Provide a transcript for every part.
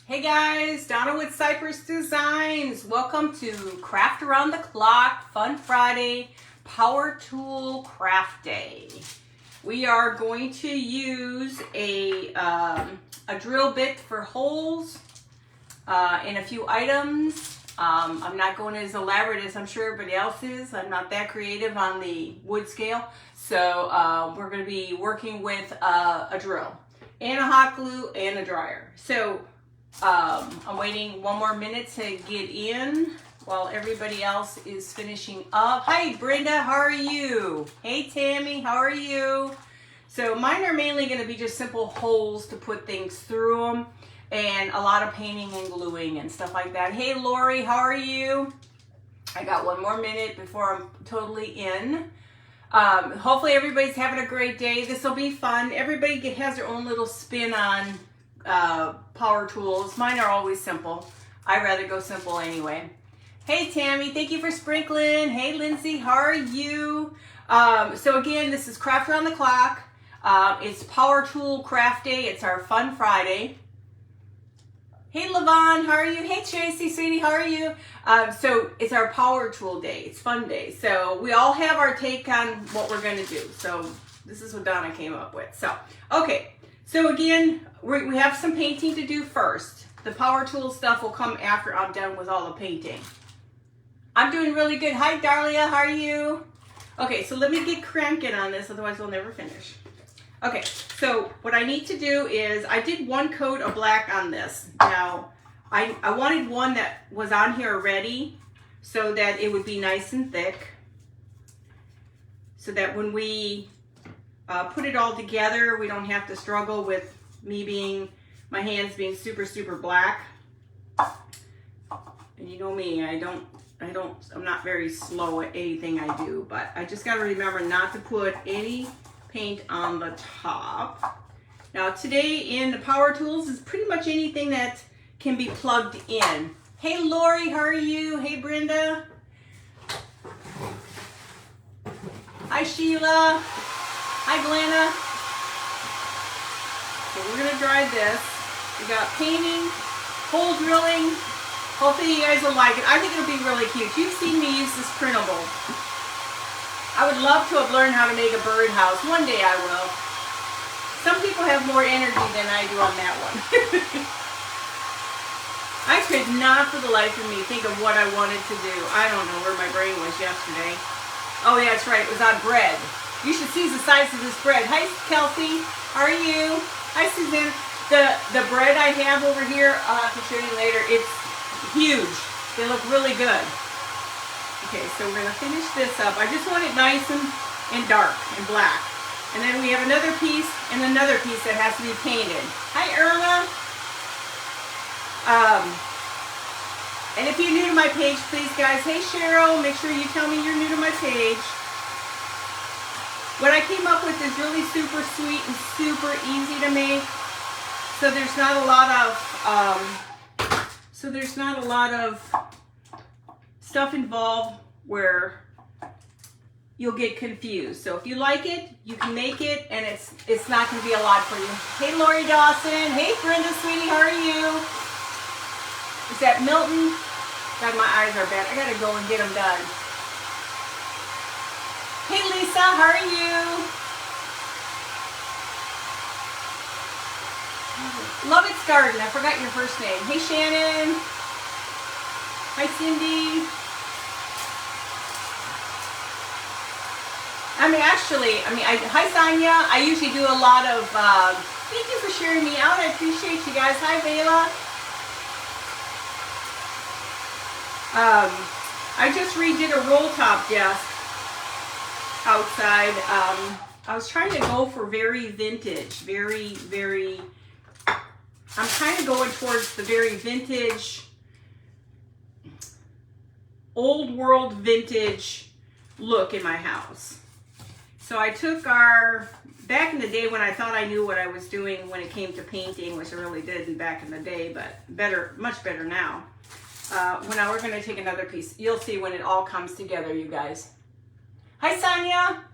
Hey guys, Donna with Cypress Designs. Welcome to Craft Around the Clock, Fun Friday, Power Tool Craft Day. We are going to use a drill bit for holes in a few items. I'm not going as elaborate as I'm sure everybody else is. I'm not that creative on the wood scale. So we're going to be working with a drill and a hot glue and a dryer. So I'm waiting one more minute to get in while everybody else is finishing up. Hi Brenda, how are you? Hey Tammy, how are you? So mine are mainly going to be just simple holes to put things through them and a lot of painting and gluing and stuff like that. Hey Lori, how are you? I got one more minute before I'm totally in. Hopefully everybody's having a great day. This will be fun. Everybody has their own little spin on power tools. Mine are always simple. I rather go simple anyway. Hey Tammy, thank you for sprinkling. Hey Lindsay, how are you? So again, this is Craft Around the Clock. It's Power Tool Craft Day. It's our Fun Friday. Hey Levon, how are you? Hey Tracy, sweetie, how are you? So it's our Power Tool Day. It's Fun Day. So we all have our take on what we're going to do. So this is what Donna came up with. So, okay. So again, we have some painting to do first. The power tool stuff will come after I'm done with all the painting. I'm doing really good. Hi Darlia, how are you? Okay, so let me get cranking on this, otherwise we'll never finish. Okay, so what I need to do is, I did one coat of black on this. Now, I wanted one that was on here already so that it would be nice and thick. So that when we put it all together, we don't have to struggle with my hands being super black. And you know me, I'm not very slow at anything I do, but I just got to remember not to put any paint on the top. Now today in the power tools is pretty much anything that can be plugged in. Hey Lori, how are you? Hey Brenda. Hi Sheila. Hi Glenna. So we're going to dry this. We got painting, hole drilling. Hopefully you guys will like it. I think it'll be really cute. You've seen me use this printable. I would love to have learned how to make a birdhouse. One day I will. Some people have more energy than I do on that one. I could not for the life of me think of what I wanted to do. I don't know where my brain was yesterday. Oh yeah, that's right. It was on bread. You should see the size of this bread. Hi, Kelsey. How are you? Hi, Suzanne. The bread I have over here, I'll have to show you later. It's huge. They look really good. Okay, so we're going to finish this up. I just want it nice and dark and black. And then we have another piece and another piece that has to be painted. Hi, Irma. And if you're new to my page, please, guys. Hey, Cheryl. Make sure you tell me you're new to my page. What I came up with is really super sweet and super easy to make. So there's not a lot of stuff involved where you'll get confused. So if you like it, you can make it, and it's not going to be a lot for you. Hey Lori Dawson. Hey Brenda, sweetie, how are you? Is that Milton? God, my eyes are bad. I got to go and get them done. Hey Lisa, how are you? Love It's Garden. I forgot your first name. Hey Shannon. Hi Cindy. Hi Sonia. I usually do a lot of, thank you for sharing me out. I appreciate you guys. Hi Vela. I just redid a roll top desk outside. I was trying to go for very vintage, I'm kind of going towards the very vintage, old world vintage look in my house. So I took back in the day when I thought I knew what I was doing when it came to painting, which I really didn't back in the day, but much better now. Now we're going to take another piece. You'll see when it all comes together, you guys. Hi, Sonia.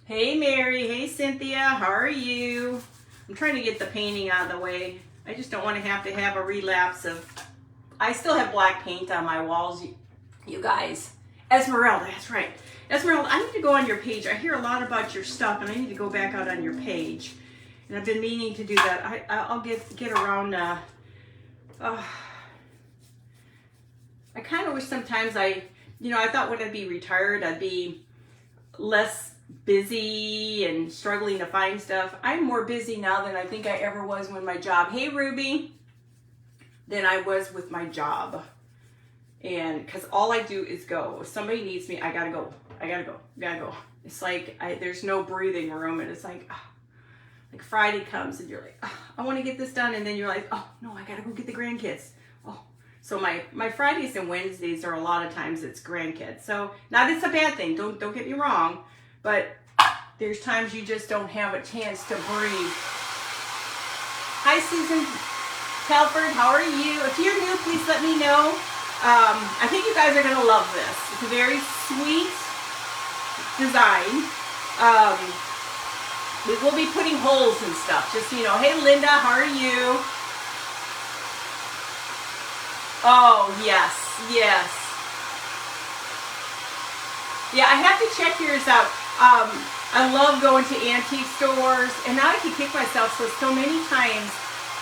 Hey, Mary. Hey, Cynthia. How are you? I'm trying to get the painting out of the way. I just don't want to have a relapse of, I still have black paint on my walls, you guys. Esmeralda, that's right. Esmeralda, I need to go on your page. I hear a lot about your stuff, and I need to go back out on your page. And I've been meaning to do that. I'll get around. I kind of wish sometimes I thought when I'd be retired, I'd be less busy and struggling to find stuff. I'm more busy now than I think I ever was when my job. Hey, Ruby. Than I was with my job. And because all I do is go. If somebody needs me, I gotta go. I gotta go. Gotta go. It's like there's no breathing room, and it's like Friday comes and you're like, I want to get this done, and then you're like, oh no, I gotta go get the grandkids. Oh, so my Fridays and Wednesdays are a lot of times it's grandkids. So not it's a bad thing. Don't get me wrong, but there's times you just don't have a chance to breathe. Hi, Susan Telford, how are you? If you're new, please let me know. I think you guys are going to love this. It's a very sweet design. We will be putting holes and stuff. Just, hey, Linda, how are you? Oh, yes, yes. Yeah, I have to check yours out. I love going to antique stores, and now I can kick myself so many times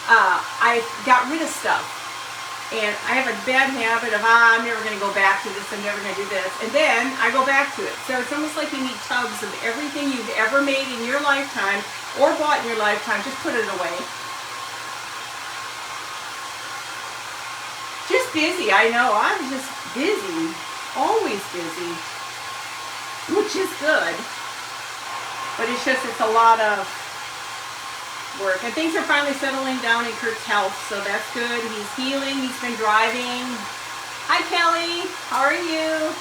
I got rid of stuff, and I have a bad habit of I'm never going to go back to this, I'm never going to do this, and then I go back to it. So it's almost like you need tubs of everything you've ever made in your lifetime or bought in your lifetime. Just put it away. Just busy, I know. I'm just busy, always busy, which is good, but it's a lot of work. And things are finally settling down in Kurt's health, so that's good. He's healing. He's been driving. Hi, Kelly. How are you?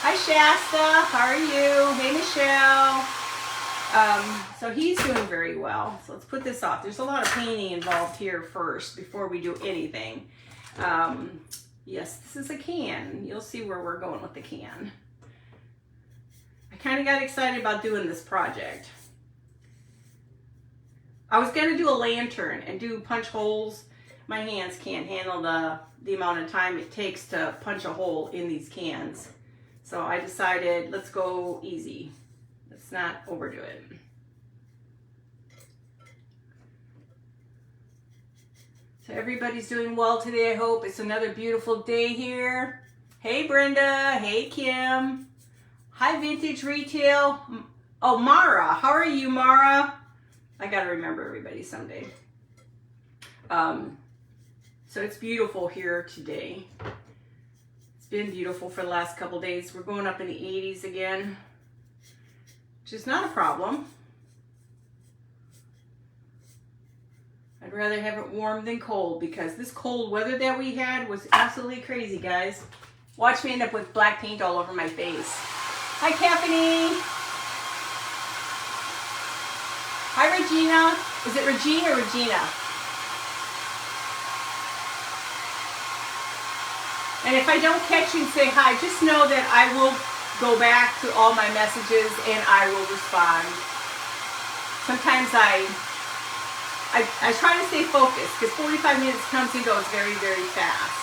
Hi, Shasta. How are you? Hey, Michelle. So he's doing very well. So let's put this off. There's a lot of painting involved here first before we do anything. Yes, this is a can. You'll see where we're going with the can. I kind of got excited about doing this project. I was going to do a lantern and do punch holes. My hands can't handle the amount of time it takes to punch a hole in these cans. So I decided, let's go easy. Let's not overdo it. So everybody's doing well today, I hope. It's another beautiful day here. Hey, Brenda. Hey, Kim. Hi, Vintage Retail. Oh, Mara. How are you, Mara? I got to remember everybody someday. So it's beautiful here today. It's been beautiful for the last couple days. We're going up in the 80s again, which is not a problem. I'd rather have it warm than cold, because this cold weather that we had was absolutely crazy, guys. Watch me end up with black paint all over my face. Hi, Caffeine. Hi, Regina. Is it Regina or Regina? And if I don't catch you and say hi, just know that I will go back to all my messages and I will respond. Sometimes I try to stay focused, because 45 minutes comes and goes very, very fast.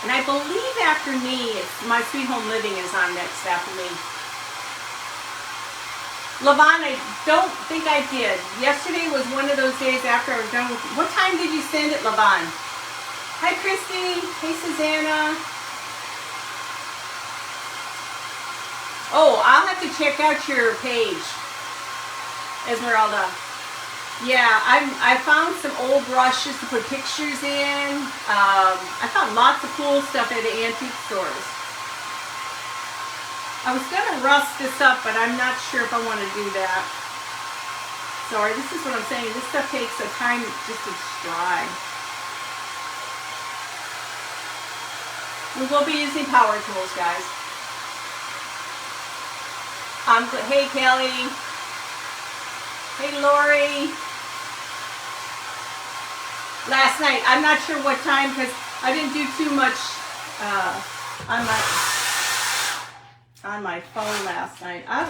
And I believe after me, it's My Sweet Home Living is on next after me. Levon, I don't think I did. Yesterday was one of those days after I was done with. What time did you send it, Levon? Hi, Christy. Hey, Susanna. Oh, I'll have to check out your page, Esmeralda. Yeah, I found some old brushes to put pictures in. I found lots of cool stuff at the antique stores. I was going to rust this up, but I'm not sure if I want to do that. Sorry, this is what I'm saying. This stuff takes a time just to dry. We will be using power tools, guys. Hey, Kelly. Hey, Lori. Last night, I'm not sure what time, because I didn't do too much on my... on my phone last night. I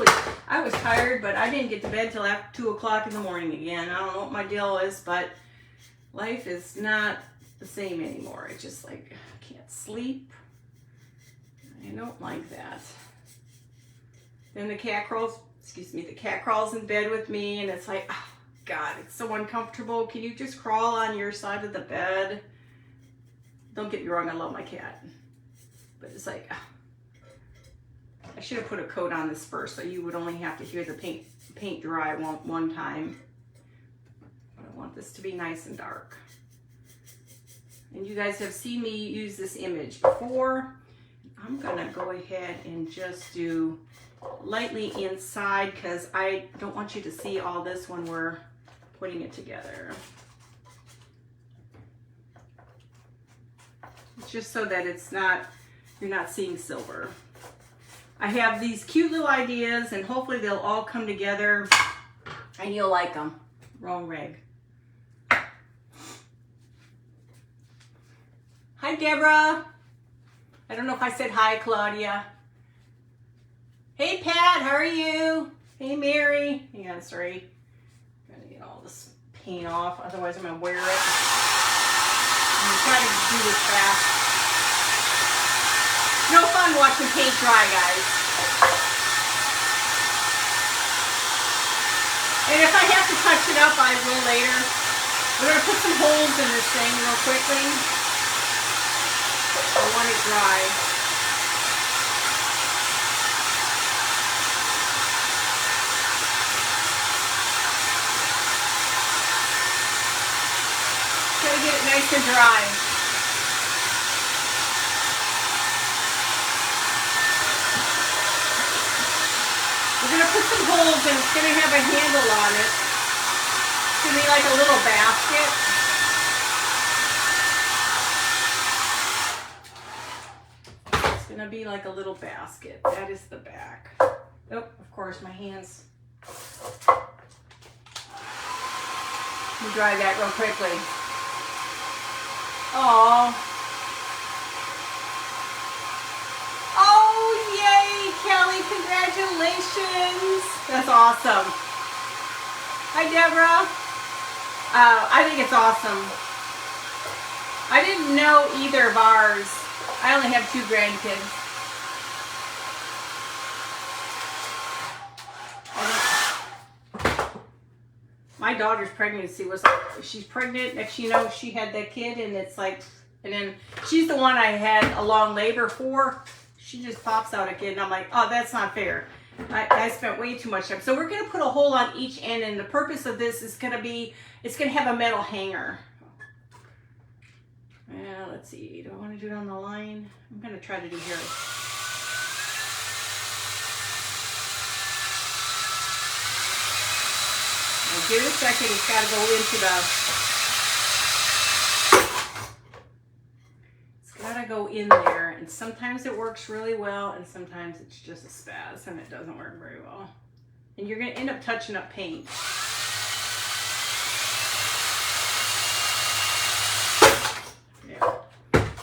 was tired, but I didn't get to bed till after 2 o'clock in the morning again. I don't know what my deal is, but life is not the same anymore. It's just like I can't sleep. I don't like that. Then the cat crawls in bed with me, and it's like, oh, God, it's so uncomfortable. Can you just crawl on your side of the bed? Don't get me wrong, I love my cat. But it's like, I should have put a coat on this first so you would only have to hear the paint dry one time. But I want this to be nice and dark. And you guys have seen me use this image before. I'm gonna go ahead and just do lightly inside because I don't want you to see all this when we're putting it together. It's just so that it's not, you're not seeing silver. I have these cute little ideas and hopefully they'll all come together and you'll like them. Wrong reg. Hi, Deborah. I don't know if I said hi, Claudia. Hey, Pat, how are you? Hey, Mary. Hang on, sorry. I'm gonna get all this paint off, otherwise I'm gonna wear it. I'm gonna try to do this fast. No fun watching paint dry, guys. And if I have to touch it up, I will later. We're gonna put some holes in this thing real quickly. I want it dry. Gotta get it nice and dry. We're gonna put some holes and it's gonna have a handle on it. It's gonna be like a little basket. It's gonna be like a little basket. That is the back. Oh, of course, my hands. Let me dry that real quickly. Oh. Oh, yay, Kelly, congratulations. That's awesome. Hi, Deborah. I think it's awesome. I didn't know either of ours. I only have 2 grandkids. My daughter's pregnancy was like, she's pregnant, next you know, she had that kid, and it's like, and then she's the one I had a long labor for. She just pops out a kid, and I'm like, oh, that's not fair. I spent way too much time. So we're gonna put a hole on each end, and the purpose of this is gonna be, it's gonna have a metal hanger. Well, let's see, do I wanna do it on the line? I'm gonna try to do here. Give it a second, it's got to go into it's got to go in there, and sometimes it works really well, and sometimes it's just a spaz, and it doesn't work very well. And you're going to end up touching up paint. There.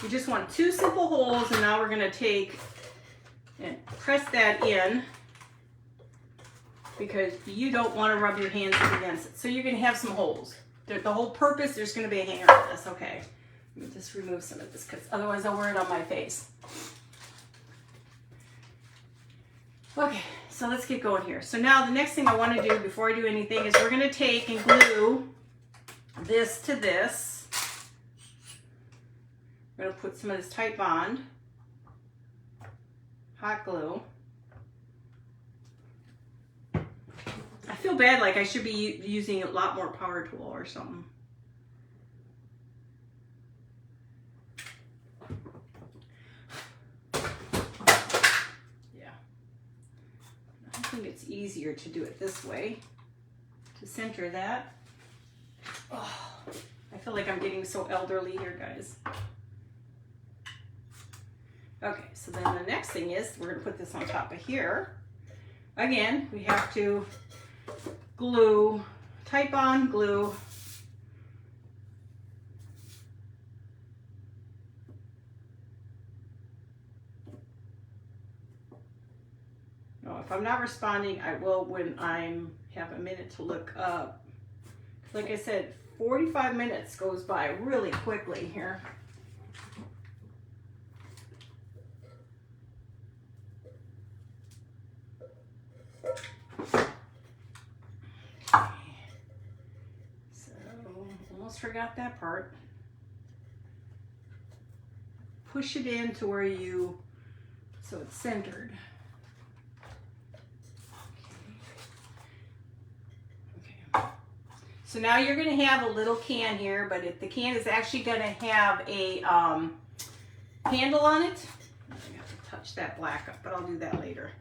You just want 2 simple holes, and now we're going to take and press that in, because you don't want to rub your hands up against it. So you're going to have some holes. The whole purpose, there's going to be a hanger for this. Okay, let me just remove some of this because otherwise I'll wear it on my face. Okay, so let's get going here. So now the next thing I want to do before I do anything is we're going to take and glue this to this. We're going to put some of this tight bond, hot glue. I feel bad, like I should be using a lot more power tool or something. Yeah. I think it's easier to do it this way, to center that. Oh, I feel like I'm getting so elderly here, guys. Okay, so then the next thing is we're going to put this on top of here. Again, we have to glue, type on glue. If I'm not responding, I will when I have a minute to look up. Like I said, 45 minutes goes by really quickly here. So, almost forgot that part. Push it in to where so it's centered. Okay. So now you're going to have a little can here, but the can is actually going to have a handle on it. I'm going to have to touch that black up, but I'll do that later.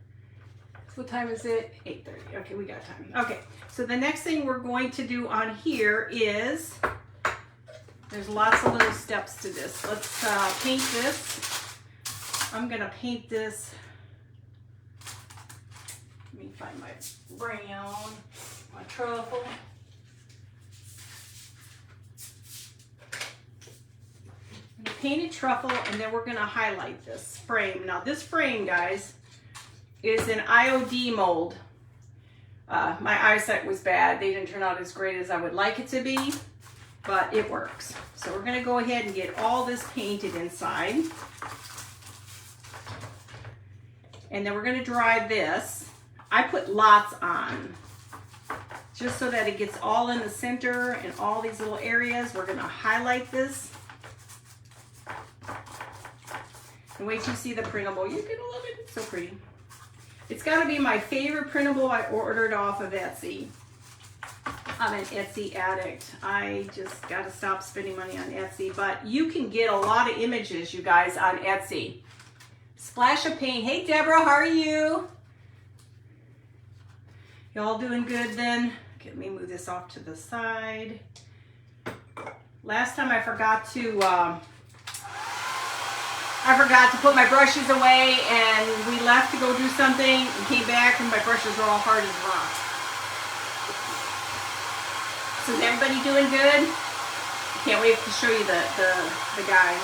What time is it? 8:30. Okay, we got time. Okay, so the next thing we're going to do on here is, there's lots of little steps to this. Let's paint this. I'm gonna paint this. Let me find my brown, my truffle. I'm gonna paint a truffle, and then we're gonna highlight this frame. Now this frame, guys, is an IOD mold. My eyesight was bad. They didn't turn out as great as I would like it to be, but it works. So we're gonna go ahead and get all this painted inside. And then we're gonna dry this. I put lots on, just so that it gets all in the center and all these little areas. We're gonna highlight this. And wait till you see the printable. You're gonna love it, it's so pretty. It's gotta be my favorite printable I ordered off of Etsy. I'm an Etsy addict. I just gotta stop spending money on Etsy, but you can get a lot of images, you guys, on Etsy. Splash of paint. Hey Deborah, how are you? Y'all doing good then? Okay, let me move this off to the side. Last time I forgot to put my brushes away, and we left to go do something and came back and my brushes are all hard as rock. So is everybody doing good? Can't wait to show you the guy.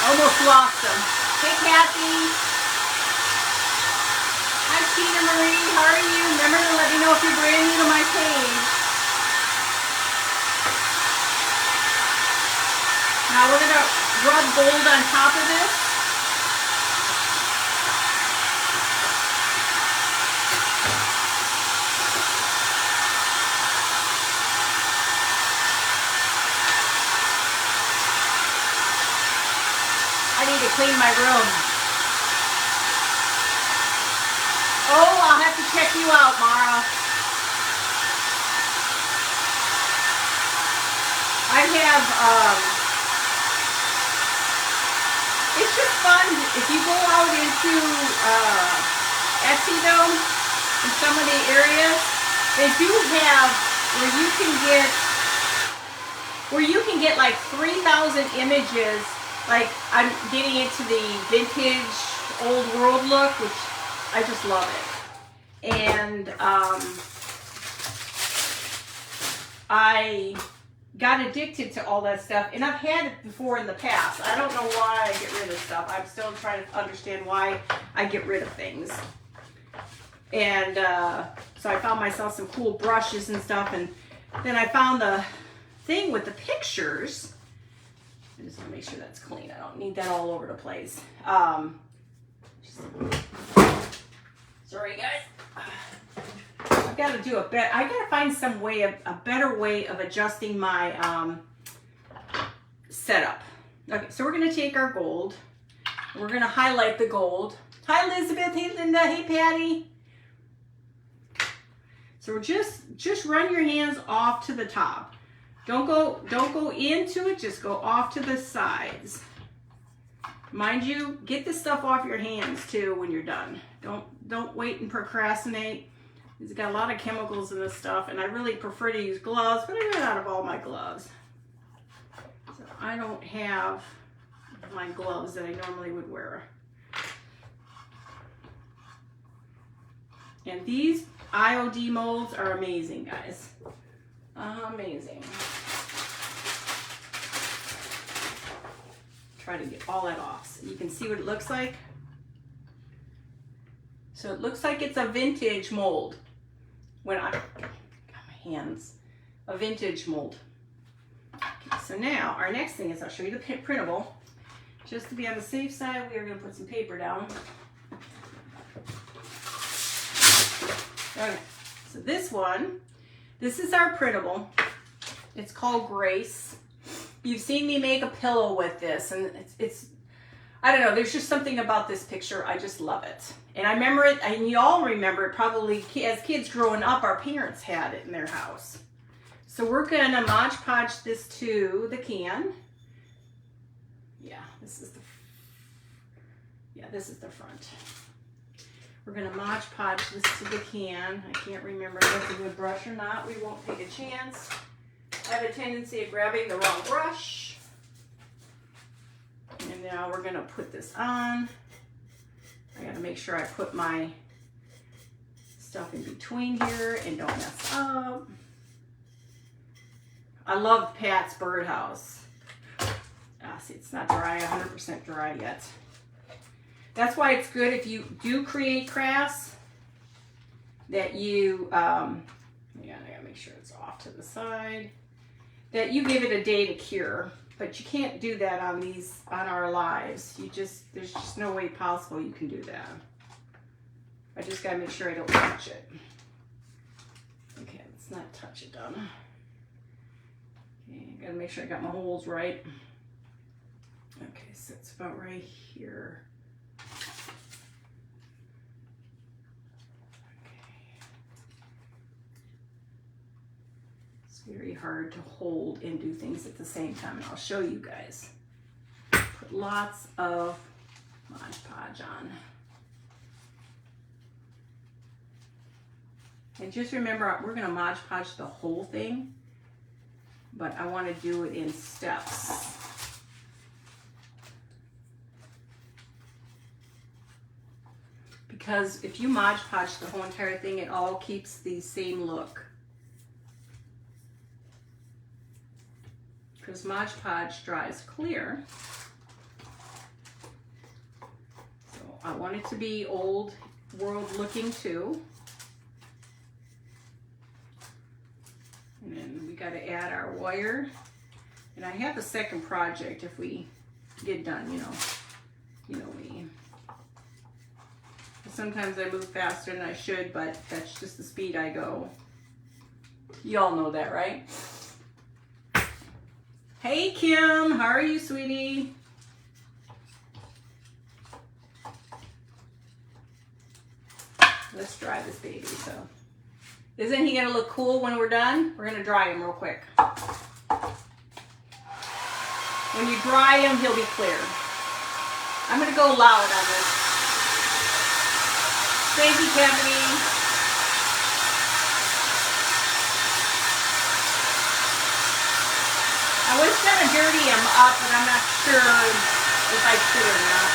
Almost lost him. Hey Kathy. Hi Tina Marie, how are you? Remember to let me know if you're brand new to my page. Now we're going to rub gold on top of this. I need to clean my room. Oh, I'll have to check you out, Mara. I have, it's just fun if you go out into Etsy though, in some of the areas, they do have where you can get like 3,000 images. Like, I'm getting into the vintage old world look, which I just love it. And I got addicted to all that stuff, and I've had it before in the past. I don't know why I get rid of stuff. I'm still trying to understand why I get rid of things. And so I found myself some cool brushes and stuff, and then I found the thing with the pictures. I just want to make sure that's clean. I don't need that all over the place. Sorry guys. I've got to do I got to find a better way of adjusting my setup. Okay, so we're going to take our gold. We're going to highlight the gold. Hi Elizabeth, hey Linda, hey Patty. So we're just run your hands off to the top. Don't go into it, just go off to the sides. Mind you, get this stuff off your hands too when you're done. Don't wait and procrastinate. It's got a lot of chemicals in this stuff, and I really prefer to use gloves, but I ran out of all my gloves. So I don't have my gloves that I normally would wear. And these IOD molds are amazing, guys. Amazing. try to get all that off so you can see what it looks like. So it looks like it's a vintage mold. When I got my hands, a vintage mold. Okay, so now our next thing is I'll show you the printable. Just to be on the safe side, we are going to put some paper down. Okay, so this is our printable. It's called Grace. You've seen me make a pillow with this, and it's I don't know, there's just something about this picture, I just love it. And I remember it, and you all remember it probably as kids growing up, our parents had it in their house. So we're gonna Mod Podge this to the can. This is the front. We're gonna Mod Podge this to the can. I can't remember if it's a good brush or not. We won't take a chance. I have a tendency of grabbing the wrong brush. And now we're gonna put this on. I gotta make sure I put my stuff in between here and don't mess up. I love Pat's birdhouse. See, it's not dry, 100% dry yet. That's why it's good if you do create crafts that you, I gotta make sure it's off to the side, that you give it a day to cure. But you can't do that on our lives. There's just no way possible you can do that. I just gotta make sure I don't touch it. Okay, let's not touch it, Donna. Okay, gotta make sure I got my holes right. Okay, so it's about right here. Very hard to hold and do things at the same time, and I'll show you guys. Put lots of Mod Podge on. And just remember, we're going to Mod Podge the whole thing, but I want to do it in steps. Because if you Mod Podge the whole entire thing, it all keeps the same look. Because Mod Podge dries clear. So I want it to be old world looking too. And then we got to add our wire. And I have a second project if we get done, you know me. Sometimes I move faster than I should, but that's just the speed I go. You all know that, right? Hey Kim, how are you, sweetie? Let's dry this baby. So, isn't he gonna look cool when we're done? We're gonna dry him real quick. When you dry him, he'll be clear. I'm gonna go loud on this. Thank you, Kevin. I was gonna dirty him up, but I'm not sure if I should or not.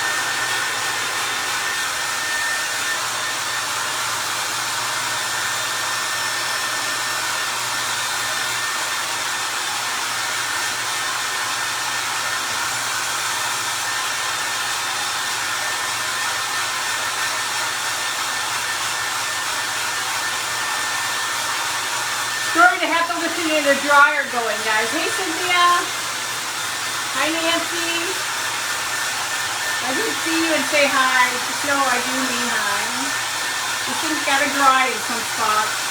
Sorry to have to listen to the dryer going, guys. Hey, Cynthia. Hi, Nancy. I didn't see you and say hi. Just know I do mean hi. This thing's got to dry in some spots.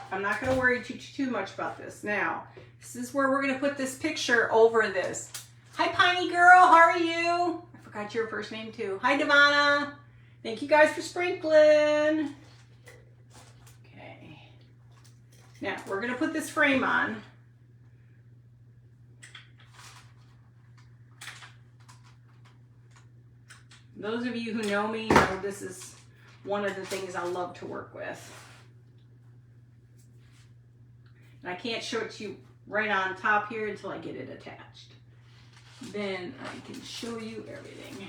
I'm not going to worry too much about this. Now, this is where we're going to put this picture over this. Hi, Piney Girl. How are you? I forgot your first name, too. Hi, Devana. Thank you guys for sprinkling. Okay. Now, we're going to put this frame on. Those of you who know me know this is one of the things I love to work with. And I can't show it to you right on top here until I get it attached. Then I can show you everything.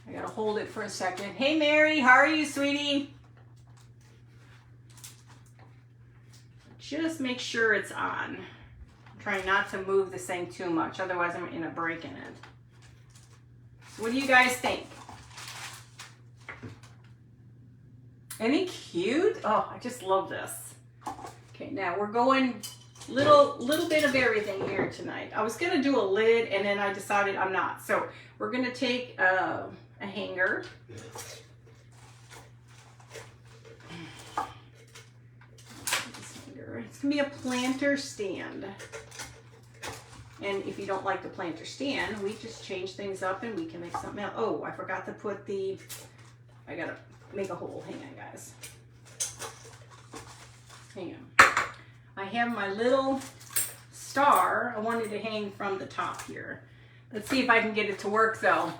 I gotta hold it for a second. Hey Mary, how are you, sweetie? Just make sure it's on. I'm trying not to move this thing too much, otherwise I'm gonna break in it. So what do you guys think? Any cute? Oh, I just love this. Okay, now we're going little bit of everything here tonight. I was gonna do a lid and then I decided I'm not. So we're gonna take a hanger. It's gonna be a planter stand. And if you don't like the planter stand, we just change things up and we can make something else. Oh, I forgot to put I gotta make a hole. Hang on, guys. Hang on. I have my little star. I wanted to hang from the top here. Let's see if I can get it to work though.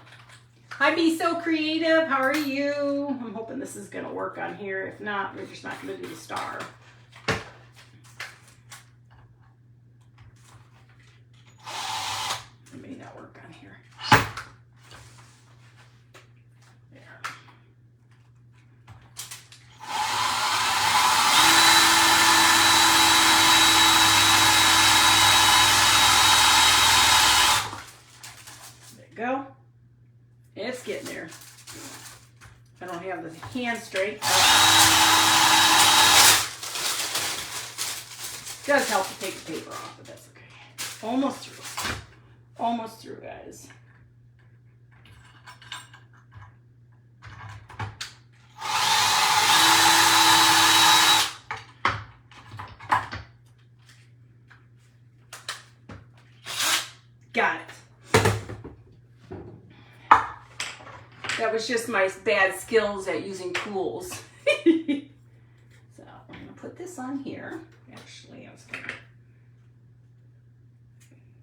Hi, Be So Creative. How are you? I'm hoping this is gonna work on here. If not, we're just not gonna do the star. It may not work on here. There. There you go. It's getting there. I don't have the hand straight. It does help to take the paper off, but that's okay. Almost through. Almost through, guys. Got it. That was just my bad skills at using tools. So I'm gonna put this on here. Actually, I was gonna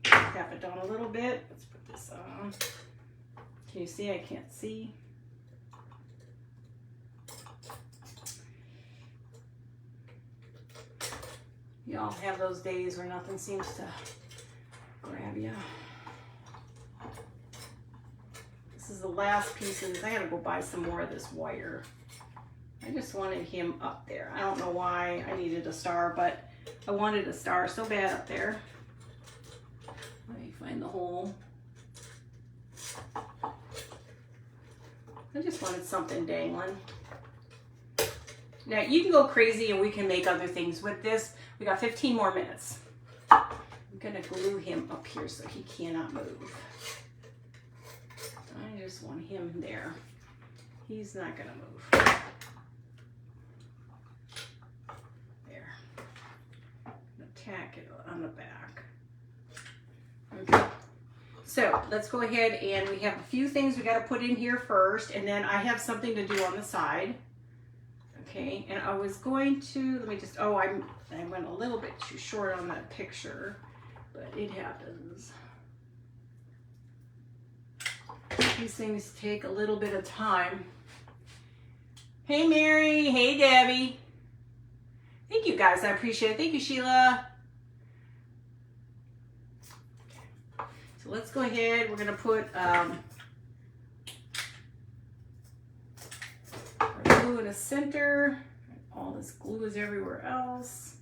tap it down a little bit. Let's put this on. Can you see? I can't see. Y'all have those days where nothing seems to grab you. This is the last piece of this. I gotta go buy some more of this wire. I just wanted him up there. I don't know why I needed a star, but I wanted a star so bad up there. Let me find the hole. I just wanted something dangling. Now you can go crazy and we can make other things with this. We got 15 more minutes. I'm gonna glue him up here so he cannot move. I just want him there. He's not gonna move. There. Tack it on the back. Okay. So let's go ahead and we have a few things we got to put in here first, and then I have something to do on the side. Okay, and I was going to, let me just, oh, I went a little bit too short on that picture, but it happens. These things take a little bit of time. Hey Mary, hey Debbie. Thank you guys, I appreciate it. Thank you, Sheila. Okay. So let's go ahead, we're gonna put our glue in the center. All this glue is everywhere else.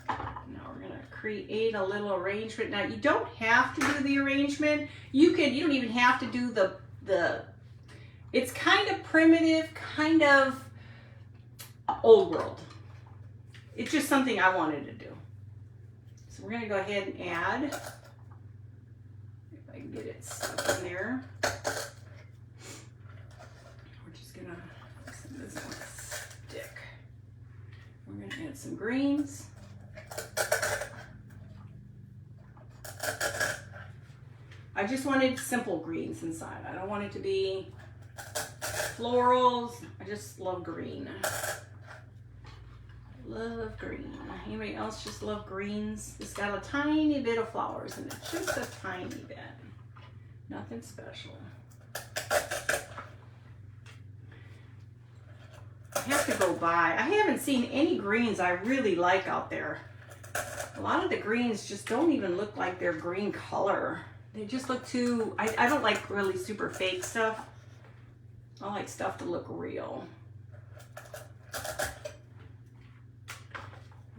Now we're gonna create a little arrangement. Now you don't have to do the arrangement. You don't even have to do the it's kind of primitive, kind of old world. It's just something I wanted to do. So we're gonna go ahead and add, if I can get it stuck in there. We're just gonna, this one stick. We're gonna add some greens. I just wanted simple greens inside. I don't want it to be florals. I just love green. Love green. Anybody else just love greens? It's got a tiny bit of flowers in it. Just a tiny bit. Nothing special. I have to go buy. I haven't seen any greens I really like out there. A lot of the greens just don't even look like they're green color. they just look too, I don't like really super fake stuff. I like stuff to look real.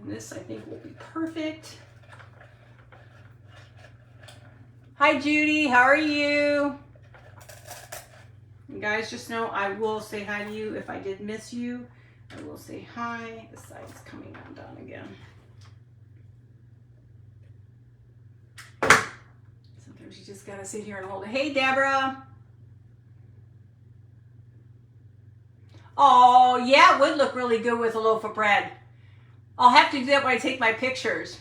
And this I think will be perfect. Hi Judy, how are you? You guys just know I will say hi to you. If I did miss you, I will say hi. The side's coming undone again. Sometimes you just gotta sit here and hold it. Hey Deborah. Oh yeah, it would look really good with a loaf of bread. I'll have to do that when I take my pictures.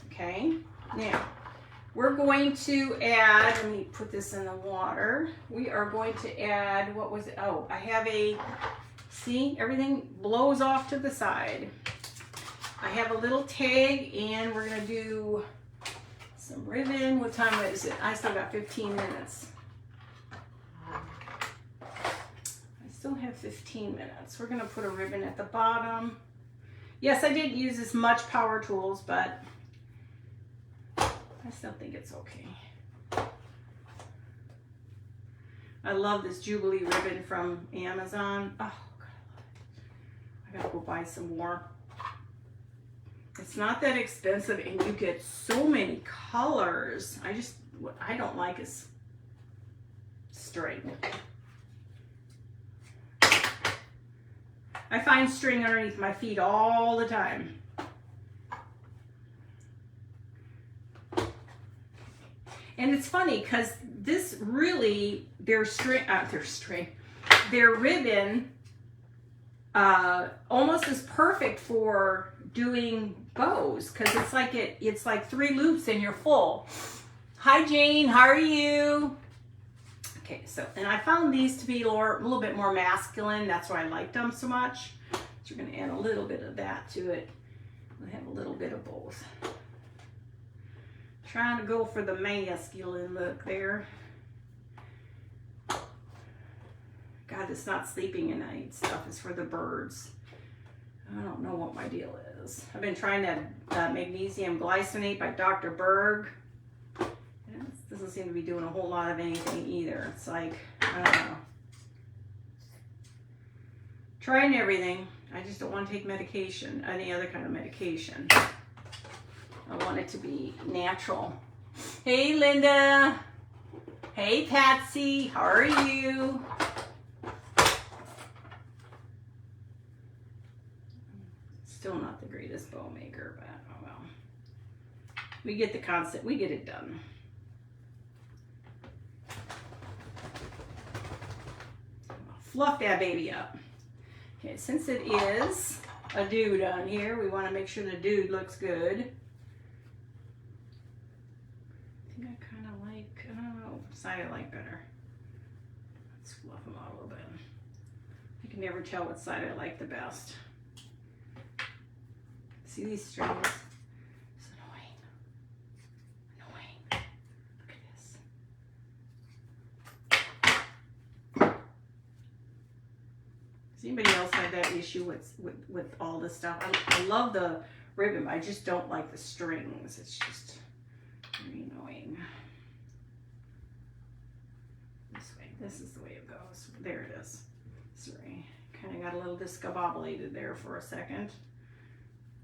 Okay, now we're going to add, let me put this in the water. We are going to add, what was it? Oh, I have a, see, everything blows off to the side. I have a little tag and we're gonna do some ribbon. What time is it? I still got 15 minutes. Still have 15 minutes. We're gonna put a ribbon at the bottom. Yes, I did use as much power tools, but I still think it's okay. I love this Jubilee ribbon from Amazon. Oh, God, I love it. I gotta go buy some more. It's not that expensive and you get so many colors. What I don't like is string. I find string underneath my feet all the time. And it's funny because this really, their ribbon almost is perfect for doing bows because it's like 3 loops and you're full. Hi Jane, how are you? Okay, so, and I found these to be a little bit more masculine. That's why I liked them so much. So we're gonna add a little bit of that to it. We'll have a little bit of both. Trying to go for the masculine look there. God, this not sleeping at night stuff is for the birds. I don't know what my deal is. I've been trying that magnesium glycinate by Dr. Berg. It doesn't seem to be doing a whole lot of anything either. It's like, I don't know. Trying everything. I just don't want to take medication, any other kind of medication. I want it to be natural. Hey Linda. Hey Patsy, how are you? Still not the greatest bow maker, but oh well. We get the concept, we get it done. Fluff that baby up. Okay, since it is a dude on here, we want to make sure the dude looks good. I think I kind of like, I don't know, side I like better. Let's fluff them out a little bit. I can never tell what side I like the best. See these strings? It's annoying. Annoying. Look at this. Does anybody else have that issue with all this stuff? I love the ribbon, but I just don't like the strings. It's just very annoying. This way. This is the way it goes. There it is. Sorry. Kind of got a little discombobulated there for a second.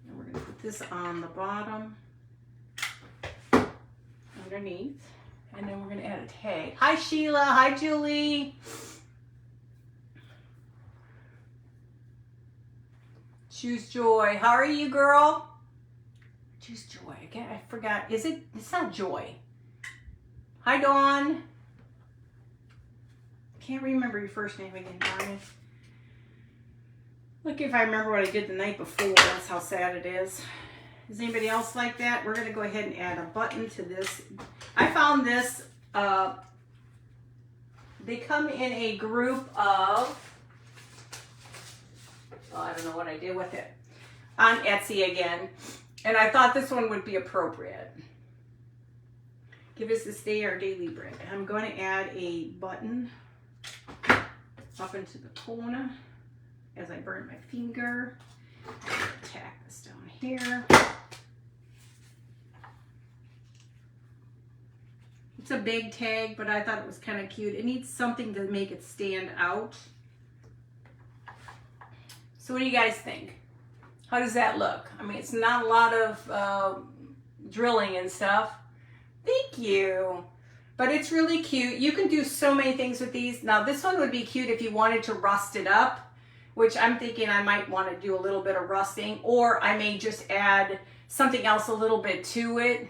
And we're going to put this on the bottom, underneath, and then we're going to add a tag. Hi Sheila, hi Julie. Choose Joy. How are you, girl? Choose Joy. Again, I forgot. It's not Joy. Hi Dawn. Can't remember your first name again, Dawn. Look, if I remember what I did the night before, that's how sad it is. Does anybody else like that? We're going to go ahead and add a button to this. I found this, they come in a group of, oh, I don't know what I did with it, on Etsy again. And I thought this one would be appropriate. Give us this day our daily bread. And I'm going to add a button up into the corner. As I burn my finger, I'm going to tack this down here. It's a big tag, but I thought it was kind of cute. It needs something to make it stand out. So what do you guys think? How does that look? I mean, it's not a lot of drilling and stuff. Thank you. But it's really cute. You can do so many things with these. Now this one would be cute if you wanted to rust it up, which I'm thinking I might want to do a little bit of rusting, or I may just add something else a little bit to it.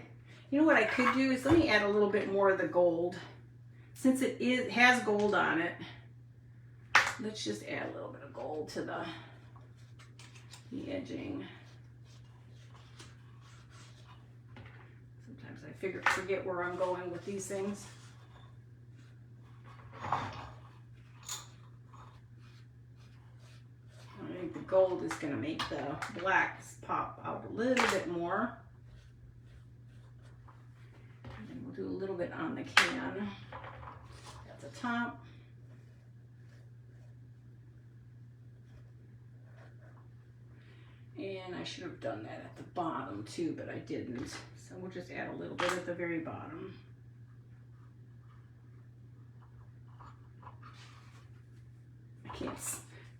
You know what I could do is let me add a little bit more of the gold. Since it has gold on it, let's just add a little bit of gold to the edging. Sometimes I forget where I'm going with these things. I think the gold is going to make the blacks pop out a little bit more. And then we'll do a little bit on the can at the top. And I should have done that at the bottom too, but I didn't. So we'll just add a little bit at the very bottom. I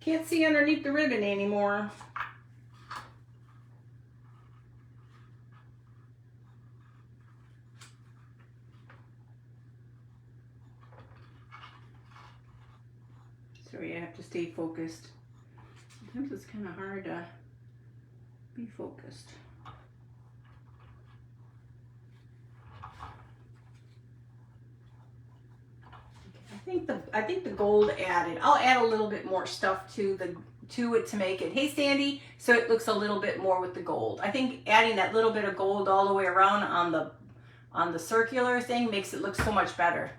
can't see underneath the ribbon anymore. Sorry, I have to stay focused. Sometimes it's kind of hard to be focused. I think the gold added. I'll add a little bit more stuff to it to make it. Hey Sandy, so it looks a little bit more with the gold. I think adding that little bit of gold all the way around on the circular thing makes it look so much better.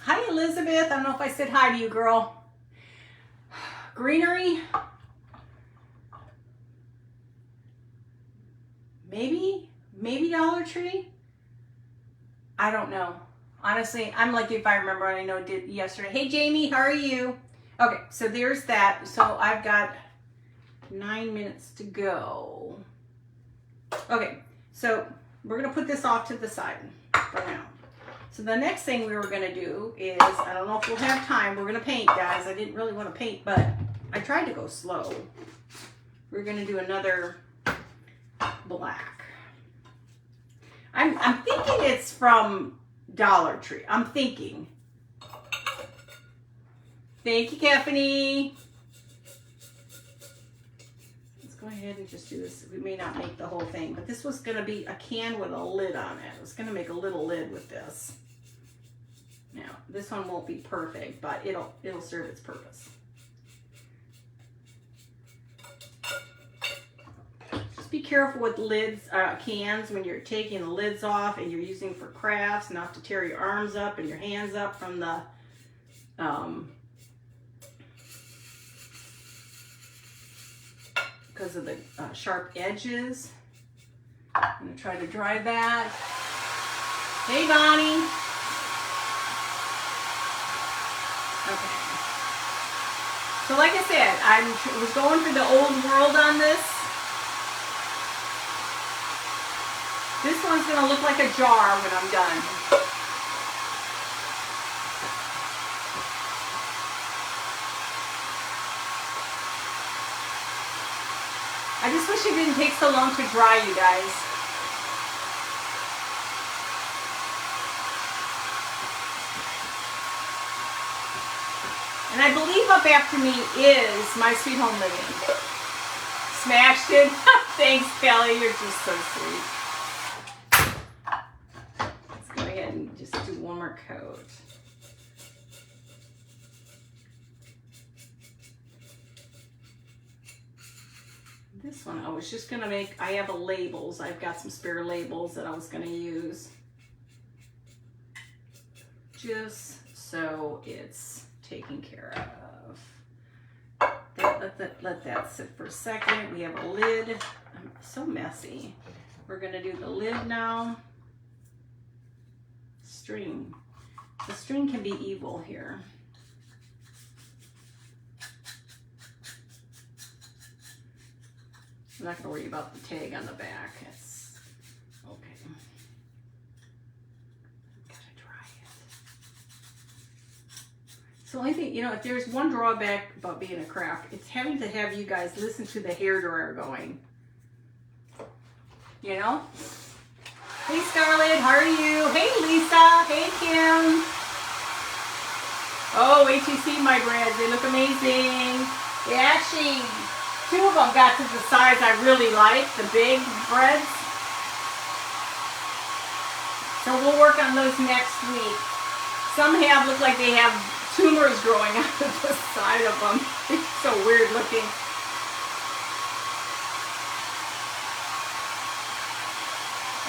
Hi Elizabeth, I don't know if I said hi to you, girl. Greenery. Maybe Dollar Tree. I don't know. Honestly, I'm lucky if I remember what I know did yesterday. Hey Jamie, how are you? Okay, so there's that. So I've got 9 minutes to go. Okay, so we're gonna put this off to the side for now. So the next thing we were gonna do is, I don't know if we'll have time, we're gonna paint, guys. I didn't really want to paint, but I tried to go slow. We're gonna do another black. I'm thinking it's from Dollar Tree. I'm thinking. Thank you, Caffany. Let's go ahead and just do this. We may not make the whole thing, but this was going to be a can with a lid on it. I was going to make a little lid with this. Now, this one won't be perfect, but it'll serve its purpose. Be careful with lids, cans when you're taking the lids off and you're using for crafts, not to tear your arms up and your hands up from the because of the sharp edges. I'm gonna try to dry that. Hey Bonnie. Okay. So like I said, I was going for the old world on this. This one's going to look like a jar when I'm done. I just wish it didn't take so long to dry, you guys. And I believe up after me is My Sweet Home Living. Smashed it. Thanks, Kelly. You're just so sweet. And just do one more coat. This one I was just gonna make, I have labels. I've got some spare labels that I was gonna use. Just so it's taken care of. Let that sit for a second. We have a lid. I'm so messy. We're gonna do the lid now. String. The string can be evil here. I'm not going to worry about the tag on the back. It's okay. the only thing, you know, if there's one drawback about being a craft, it's having to have you guys listen to the hairdryer going. You know? Hey Scarlett, how are you? Hey Lisa, hey Kim. Oh, wait till you see my breads. They look amazing. They actually, 2 of them got to the size I really like, the big breads. So we'll work on those next week. Some look like they have tumors growing out of the side of them. It's so weird looking.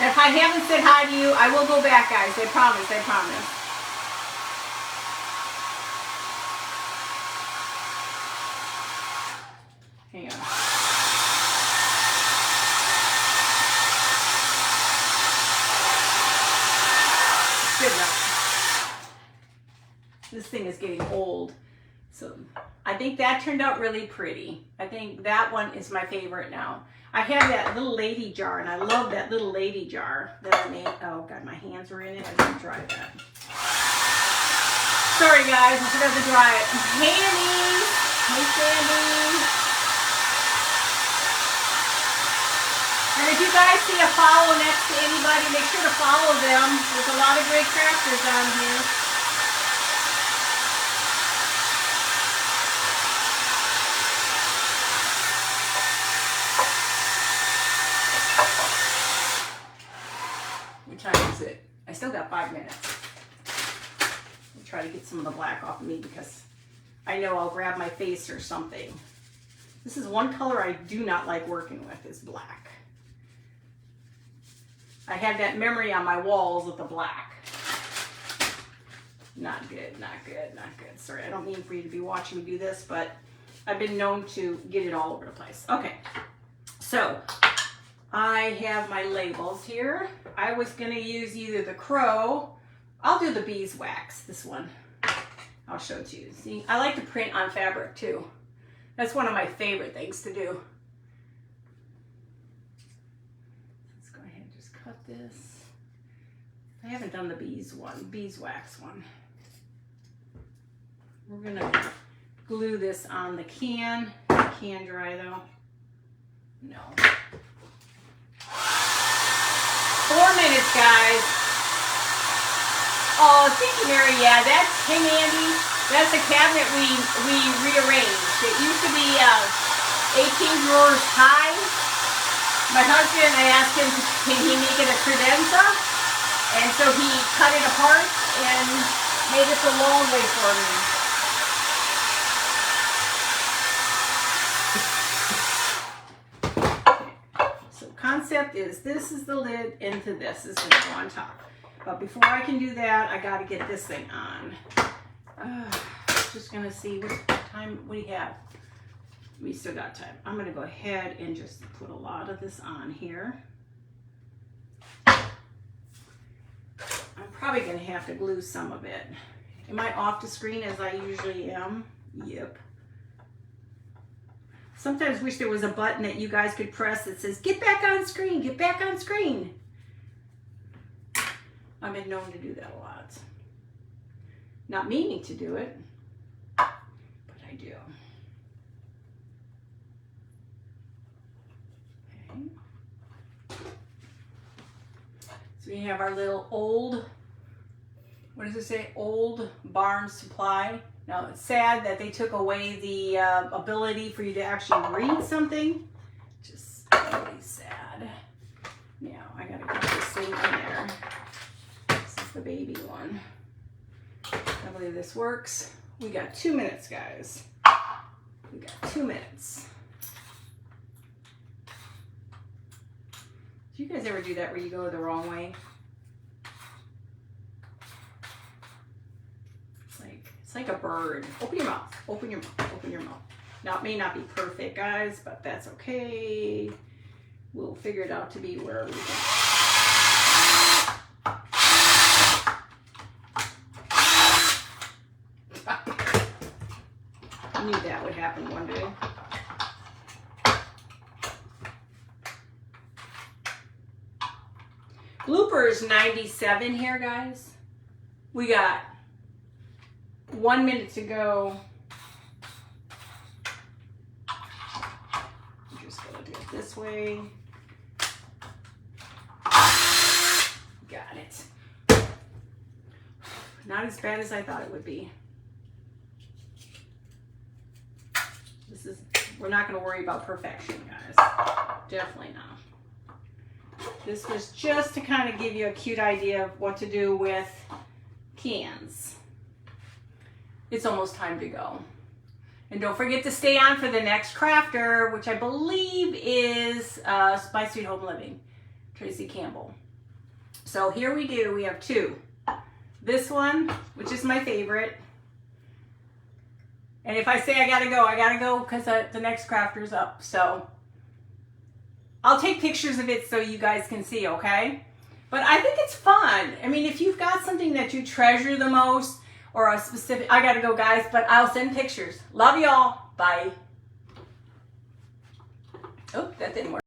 And if I haven't said hi to you, I will go back, guys. I promise, I promise. Hang on. Good enough. This thing is getting old. So I think that turned out really pretty. I think that one is my favorite now. I have that little lady jar, and I love that little lady jar that I made. Oh God, my hands were in it. I didn't dry that. Sorry guys, I forgot to dry it. Hey Annie. Hey Sandy. And if you guys see a follow next to anybody, make sure to follow them. There's a lot of great crafters on here. What time is it? I still got 5 minutes. I'll try to get some of the black off of me because I know I'll grab my face or something. This is one color I do not like working with, is black. I have that memory on my walls with the black. Not good, not good, not good. Sorry, I don't mean for you to be watching me do this, but I've been known to get it all over the place. Okay, so I have my labels here. I was gonna use either the crow. I'll do the beeswax, this one. I'll show it to you. See, I like to print on fabric too. That's one of my favorite things to do. Cut this. I haven't done the beeswax one. We're gonna glue this on the can. Can dry though. No. 4 minutes, guys. Oh, thank you, Mary. Yeah, that's, hey Mandy, that's a cabinet we rearranged. It used to be 18 drawers high. My husband, I asked him, can he make it a credenza? And so he cut it apart and made it the long way for me. Okay. So concept is, this is the lid into this. This is going to go on top. But before I can do that, I got to get this thing on. Just going to see what time we have. We still got time. I'm going to go ahead and just put a lot of this on here. I'm probably going to have to glue some of it. Am I off the screen as I usually am? Yep. Sometimes wish there was a button that you guys could press that says, get back on screen, get back on screen. I've been known to do that a lot. Not meaning to do it, but I do. So we have our little old, what does it say? Old barn supply. Now it's sad that they took away the ability for you to actually read something. Just really sad. Now I gotta get this thing in there. This is the baby one. I believe this works. We got 2 minutes, guys. We got 2 minutes. Do you guys ever do that where you go the wrong way? It's like a bird. Open your mouth. Open your mouth. Open your mouth. Now it may not be perfect, guys, but that's okay. We'll figure it out to be where we can. I knew that would happen one day. Bloopers 97 here, guys. We got with 1 minute to go, I'm just gonna do it this way. Got it. Not as bad as I thought it would be. We're not going to worry about perfection, guys. Definitely not. This was just to kind of give you a cute idea of what to do with cans. It's almost time to go. And don't forget to stay on for the next crafter, which I believe is My Sweet Home Living, Tracy Campbell. So here we have two. This one, which is my favorite. And if I say I gotta go because the next crafter's up. So I'll take pictures of it so you guys can see, okay? But I think it's fun. I mean, if you've got something that you treasure the most or a specific, I gotta go, guys, but I'll send pictures. Love y'all. Bye. Oh, that didn't work.